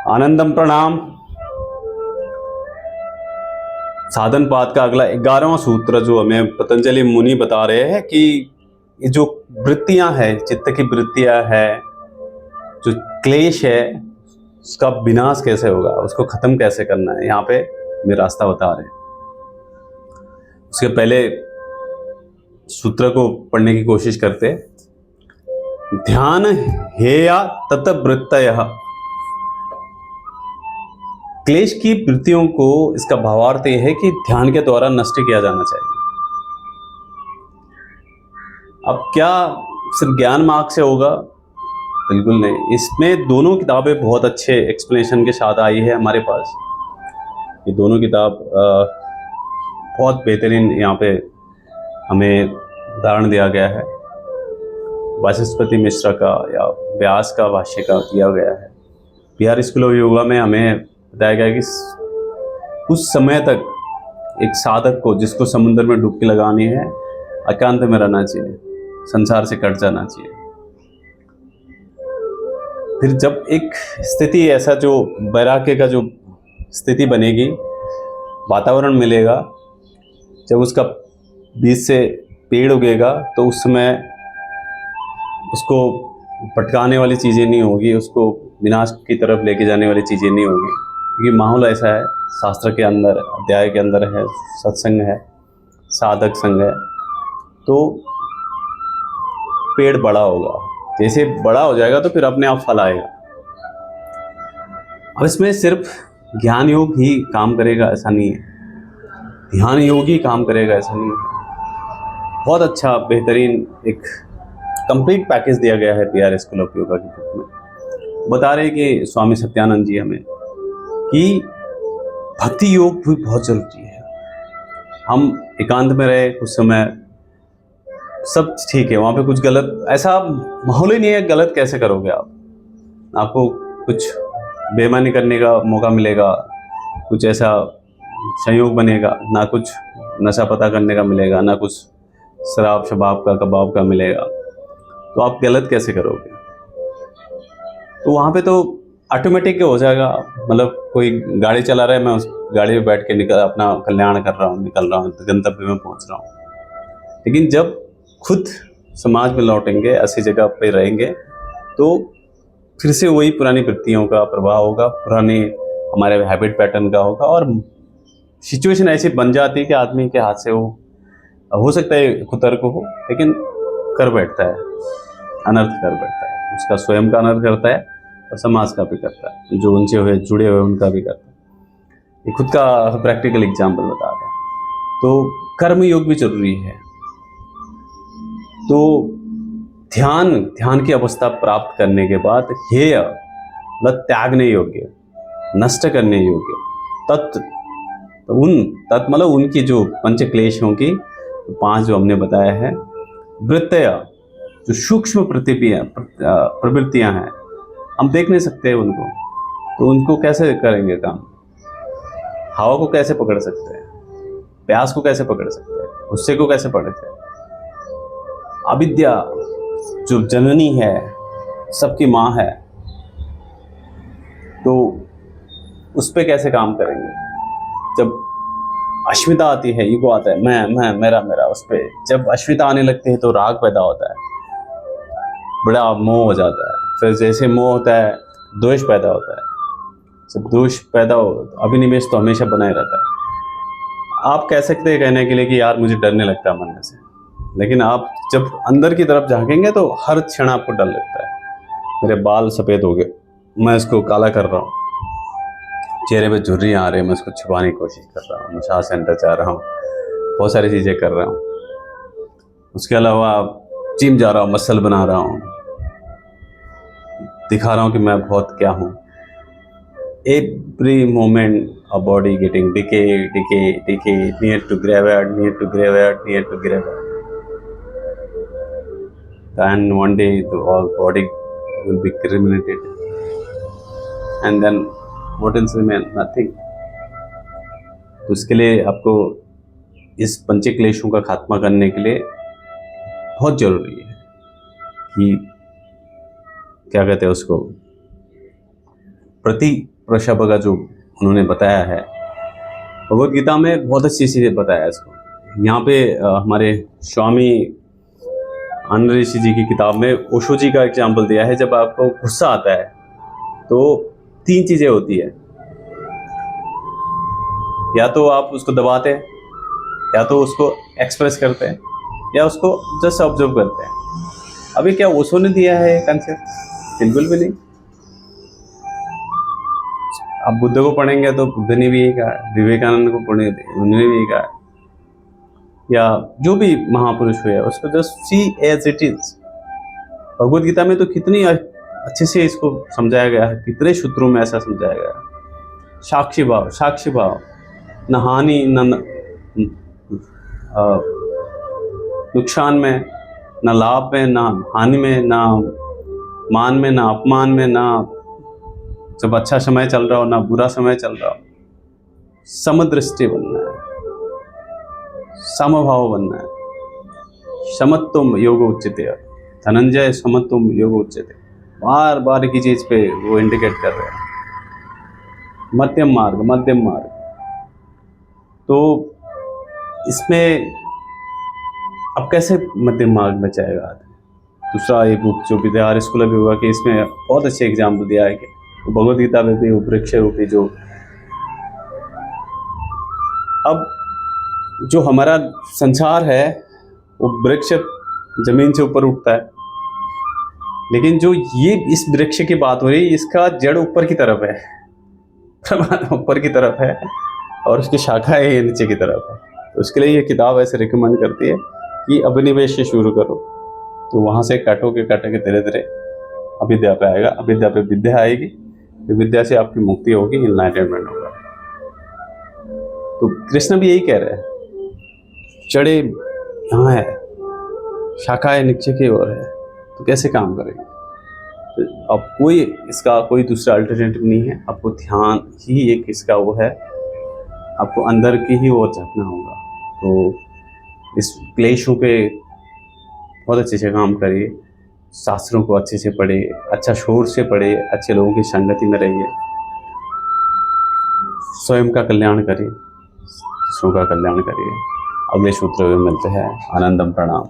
आनंदम प्रणाम। साधन पाद का अगला 11वां सूत्र जो हमें पतंजलि मुनि बता रहे हैं कि ये जो वृत्तियां हैं, चित्त की वृत्तियां है, जो क्लेश है, उसका विनाश कैसे होगा, उसको खत्म कैसे करना है, यहाँ पे हमें रास्ता बता रहे हैं। उसके पहले सूत्र को पढ़ने की कोशिश करते। ध्यान हेया तत वृत्तयः। क्लेश की वृत्तियों को, इसका भावार्थ यह है कि ध्यान के द्वारा नष्ट किया जाना चाहिए। अब क्या सिर्फ ज्ञान मार्ग से होगा? बिल्कुल नहीं। इसमें दोनों किताबें बहुत अच्छे एक्सप्लेनेशन के साथ आई है हमारे पास। ये दोनों किताब बहुत बेहतरीन यहाँ पे हमें उदाहरण दिया गया है। वाचस्पति मिश्रा का या व्यास का भाष्य का दिया गया है। बिहार स्कूल ऑफ योगा में हमें बताया गया कि कुछ समय तक एक साधक को, जिसको समुद्र में डुबकी लगानी है, एकांत में रहना चाहिए, संसार से कट जाना चाहिए। फिर जब एक स्थिति ऐसा जो वैराग्य का जो स्थिति बनेगी, वातावरण मिलेगा, जब उसका बीज से पेड़ उगेगा, तो उस समय उसको भटकाने वाली चीज़ें नहीं होगी, उसको विनाश की तरफ लेके जाने वाली चीज़ें नहीं होगी, क्योंकि माहौल ऐसा है। शास्त्र के अंदर, अध्याय के अंदर है, सत्संग है, साधक संग है, तो पेड़ बड़ा होगा। जैसे बड़ा हो जाएगा तो फिर अपने आप फल आएगा। अब इसमें सिर्फ ज्ञान योग ही काम करेगा ऐसा नहीं है, ध्यान योग ही काम करेगा ऐसा नहीं है। बहुत अच्छा बेहतरीन एक कंप्लीट पैकेज दिया गया है बिहार स्कूल ऑफ योगा की बुक में। बता रहे कि स्वामी सत्यानंद जी हमें कि भक्ति योग भी बहुत जरूरी है। हम एकांत में रहे कुछ समय, सब ठीक है, वहाँ पे कुछ गलत ऐसा माहौल ही नहीं है, गलत कैसे करोगे आप? आपको कुछ बेईमानी करने का मौका मिलेगा, कुछ ऐसा संयोग बनेगा, ना कुछ नशा पता करने का मिलेगा, ना कुछ शराब शबाब का कबाब का मिलेगा, तो आप गलत कैसे करोगे? तो वहाँ पे तो ऑटोमेटिक हो जाएगा। मतलब कोई गाड़ी चला रहा है, मैं उस गाड़ी में बैठ के अपना कल्याण कर रहा हूँ, निकल रहा हूँ, गंतव्य में पहुँच रहा हूँ। लेकिन जब खुद समाज में लौटेंगे, ऐसी जगह पे रहेंगे, तो फिर से वही पुरानी वृत्तियों का प्रभाव होगा, पुराने हमारे हैबिट पैटर्न का होगा, और सिचुएशन ऐसी बन जाती है कि आदमी के हाथ से वो हो सकता है कुतर्क हो, लेकिन कर बैठता है, अनर्थ कर बैठता है। उसका स्वयं का अनर्थ करता है और समाज का भी करता है, जो उनसे हुए जुड़े हुए उनका भी करता है। ये खुद का प्रैक्टिकल एग्जाम्पल बता रहा है। तो कर्म योग भी जरूरी है। तो ध्यान की अवस्था प्राप्त करने के बाद हेय मतलब त्यागने योग्य, नष्ट करने योग्य तत्व, तत्व मतलब उनकी जो पंच क्लेशों की 5 जो हमने बताया है, वृत्तय जो सूक्ष्म प्रवृत्तियां हैं, हम देख नहीं सकते उनको, तो उनको कैसे करेंगे काम? हवा को कैसे पकड़ सकते हैं? प्यास को कैसे पकड़ सकते हैं? गुस्से को कैसे पकड़ सकते हैं? अविद्या जो जननी है, सबकी माँ है, तो उस पर कैसे काम करेंगे? जब अस्मिता आती है, ईगो आता है, मैं मेरा मेरा, उस पर जब अस्मिता आने लगती है तो राग पैदा होता है, बड़ा मोह हो जाता है। फिर जैसे मोह होता है, द्वेष पैदा होता है। जब द्वेष पैदा हो, अभिनिवेश तो हमेशा बनाए रहता है। आप कह सकते हैं कहने के लिए कि यार मुझे डरने लगता है मरने से, लेकिन आप जब अंदर की तरफ झांकेंगे तो हर क्षण आपको डर लगता है। मेरे बाल सफ़ेद हो गए, मैं इसको काला कर रहा हूँ, चेहरे पे झुर्रियाँ आ रही हैं, मैं इसको छुपाने की कोशिश कर रहा हूँ, मसाज सेंटर जा रहा हूँ, बहुत सारी चीज़ें कर रहा हूँ। उसके अलावा जिम जा रहा हूँ, मसल बना रहा हूँ, दिखा रहा हूँ कि मैं बहुत क्या हूँ। Every moment a body getting decay, near to graveyard. Then one day the whole body will be cremated, and then what else remain? Nothing. तो इसके लिए आपको इस पंचक्लेशों का खात्मा करने के लिए बहुत जरूरी है कि क्या कहते हैं उसको, प्रति प्रशभ का जो उन्होंने बताया है, भगवत गीता में बहुत अच्छी चीज़ें बताया है इसको। यहाँ पे हमारे स्वामी आनंद ऋषि जी की किताब में ओशो जी का एग्जाम्पल दिया है। जब आपको गुस्सा आता है तो 3 चीज़ें होती है, या तो आप उसको दबाते हैं, या तो उसको एक्सप्रेस करते हैं, या उसको जस्ट ऑब्जर्व करते हैं। अभी क्या ओशो ने दिया है कंसेप्ट? बिल्कुल भी नहीं। आप बुद्ध को पढ़ेंगे तो बुद्ध ने भी यही कहा है, विवेकानंद को पढ़ेंगे उन्होंने भी यही कहा है, या जो भी महापुरुष हुए उसको just see as it is. Bhagavad Gita में तो कितनी अच्छे से इसको समझाया गया है, कितने सूत्रों में ऐसा समझाया गया है। साक्षी भाव, साक्षी भाव, न हानि न नुकसान में, न लाभ में, न हानि में, न मान में, न अपमान में, न जब अच्छा समय चल रहा हो ना बुरा समय चल रहा हो। समदृष्टि बनना है, समभाव बनना है। समत्वम योग उच्यते, धनंजय समत्वम योग उच्यते, बार बार की चीज पे वो इंडिकेट कर रहे हैं। मध्यम मार्ग, मध्यम मार्ग। तो इसमें अब कैसे मध्यम मार्ग में जाएगा आदमी? दूसरा ये बुक जो विद्यार स्कूल भी हुआ कि इसमें बहुत अच्छे एग्जाम्पल दिया है कि भगवद गीता में भी वो वृक्ष रूपी जो, अब जो हमारा संसार है वो वृक्ष जमीन से ऊपर उठता है, लेकिन जो ये इस वृक्ष की बात हो रही है इसका जड़ ऊपर की तरफ है, ऊपर की तरफ है, और उसकी शाखाएं ये नीचे की तरफ है। तो उसके लिए ये किताब ऐसे रिकमेंड करती है कि अभिनिवेश से शुरू करो, तो वहाँ से काटोगे काटोगे धीरे धीरे अविद्या पे आएगा, अविद्या पे विद्या आएगी, विद्या से आपकी मुक्ति होगी, इनलाइटनमेंट होगा। तो कृष्ण भी यही कह रहे हैं, जड़े यहाँ है, शाखाएं नीचे की ओर है, तो कैसे काम करेंगे? तो अब कोई इसका कोई दूसरा अल्टरनेटिव नहीं है, आपको ध्यान ही एक इसका वो है, आपको अंदर की ही ओर झांकना होगा। तो इस क्लेशों पे बहुत अच्छे से काम करिए, शास्त्रों को अच्छे से पढ़िए, अच्छा शोर से पढ़िए, अच्छे लोगों की संगति में रहिए, स्वयं का कल्याण करिए, दूसरों का कल्याण करिए। अगले सूत्र में मिलते हैं। आनंदम, प्रणाम।